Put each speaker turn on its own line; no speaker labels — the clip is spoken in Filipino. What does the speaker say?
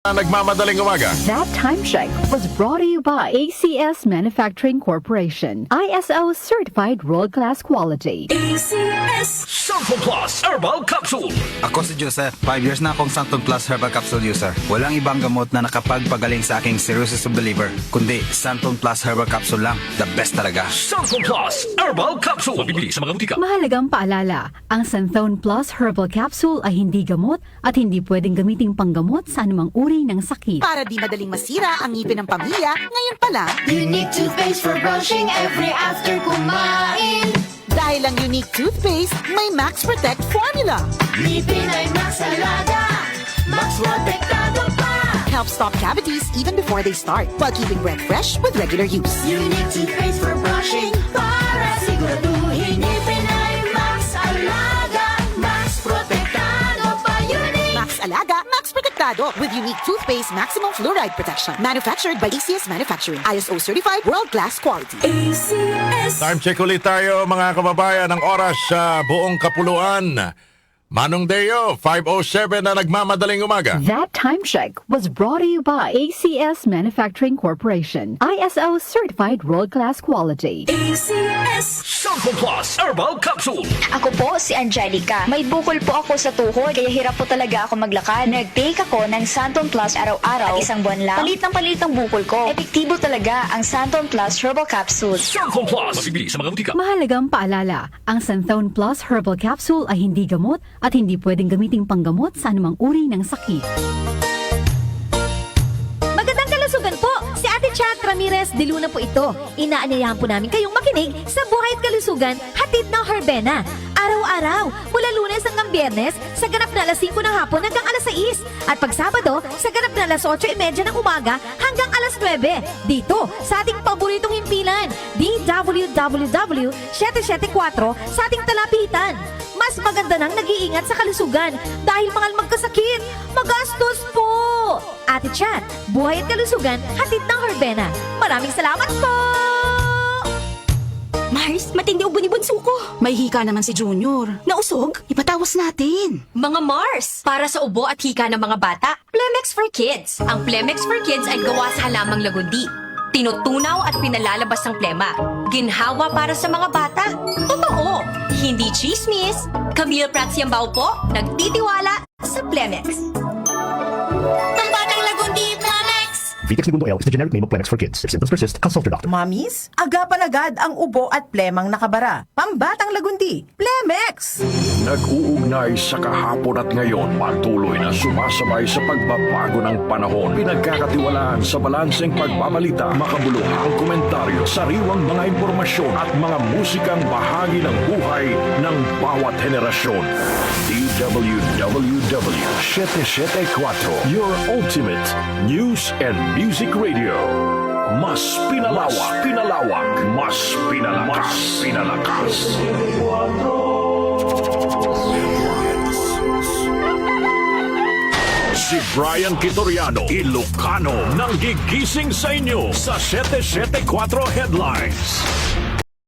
Nagmamadaling umaga.
That time check was brought to you by ACS Manufacturing Corporation. ISO certified world-class quality.
ACS
Santon Plus Herbal Capsule.
Ako si Joseph, 5 years na akong Santon Plus Herbal Capsule user. Walang ibang gamot na nakapagpagaling sa aking cirrhosis of the liver, kundi Santon Plus Herbal Capsule lang. The best talaga.
Santon Plus Herbal Capsule. Mabibili sa mga butika.
Mahalagang paalala, ang Santhone Plus Herbal Capsule ay hindi gamot at hindi pwedeng gamiting panggamot sa anumang uri ng sakit.
Para di madaling masira ang ngipin ng pamilya, ngayon pa lang,
Unique toothpaste for brushing every after kumain.
dahil ang unique toothpaste, may Max Protect formula.
Ngipin ay Max Alaga, Max Protektado pa.
Helps stop cavities even before they start, while keeping breath fresh with regular use.
Unique toothpaste for brushing para siguraduhin ngipin ay Max Alaga, Max Protektado pa. Unique.
Max Alaga, Max Protectado with unique toothpaste maximum fluoride protection. Manufactured by ACS Manufacturing. ISO certified world-class quality.
ACS
Time check ulit tayo mga kababayan ng oras sa buong kapuluan. Manong Deo, 5:07 na nagmamadaling umaga.
That time check was brought to you by ACS Manufacturing Corporation. ISO certified world-class quality.
ACS
Santon Plus Herbal Capsule.
Ako po si Angelica. May bukol po ako sa tuhod kaya hirap po talaga ako maglakad. Nag-take ako ng Santon Plus araw-araw at isang buwan lang. Palit ang bukol ko. Epektibo talaga ang Santon Plus Herbal Capsule.
Santon Plus. Mabibili sa mga butika.
Mahalagang paalala, ang Santhone Plus Herbal Capsule ay hindi gamot at hindi pwedeng gamiting panggamot sa anumang uri ng sakit.
Magandang kalusugan po! Si Ate Chat Ramirez de Luna po ito. Inaanyayahan po namin kayong makinig sa Buhay at Kalusugan, hatid ng Herbena. Araw-araw, mula Lunes hanggang Biyernes, sa ganap na alas 5 ng hapon hanggang alas 6. At pag Sabado, sa ganap na alas 8:30 ng umaga hanggang alas 9. Dito, sa ating paboritong himpilan, DWWW 774 sa ating talapitan. Mas maganda nang nag-iingat sa kalusugan dahil mahal magkasakit. Magastos po! Ate Chat, Buhay at Kalusugan, hatid ng Herbena. Maraming salamat po!
Mars, matindi ubo ni bunso ko. May hika naman si Junior. Nausog? Ipatawas natin.
Mga Mars, para sa ubo at hika ng mga bata, Plemex for Kids. Ang Plemex for Kids ay gawa sa halamang lagundi. Tinutunaw at pinalalabas ang plema. Ginhawa para sa mga bata. Totoo! Hindi chismis. Camille Prats Yambao po, nagtitiwala sa Plemex.
Pambatang lagundi Plemex.
Vitex Segundo L is the generic name of Plemex for kids. If symptoms persist, consult your doctor.
Mamis, agapan agad ang ubo at plemang nakabara. Pambatang lagundi, Plemex!
Nag-uugnay sa kahapon at ngayon, patuloy na sumasabay sa pagbabago ng panahon. Pinagkakatiwalaan sa balanseng pagbabalita, makabuluhang komentaryo, sariwang mga impormasyon at mga musikang bahagi ng buhay ng bawat henerasyon. DWWW 774, your ultimate news and music radio. Mas pinalawak, mas pinalakas. Si Brian Kitoriano, Ilocano, nang gigising sa inyo sa 774 Headlines.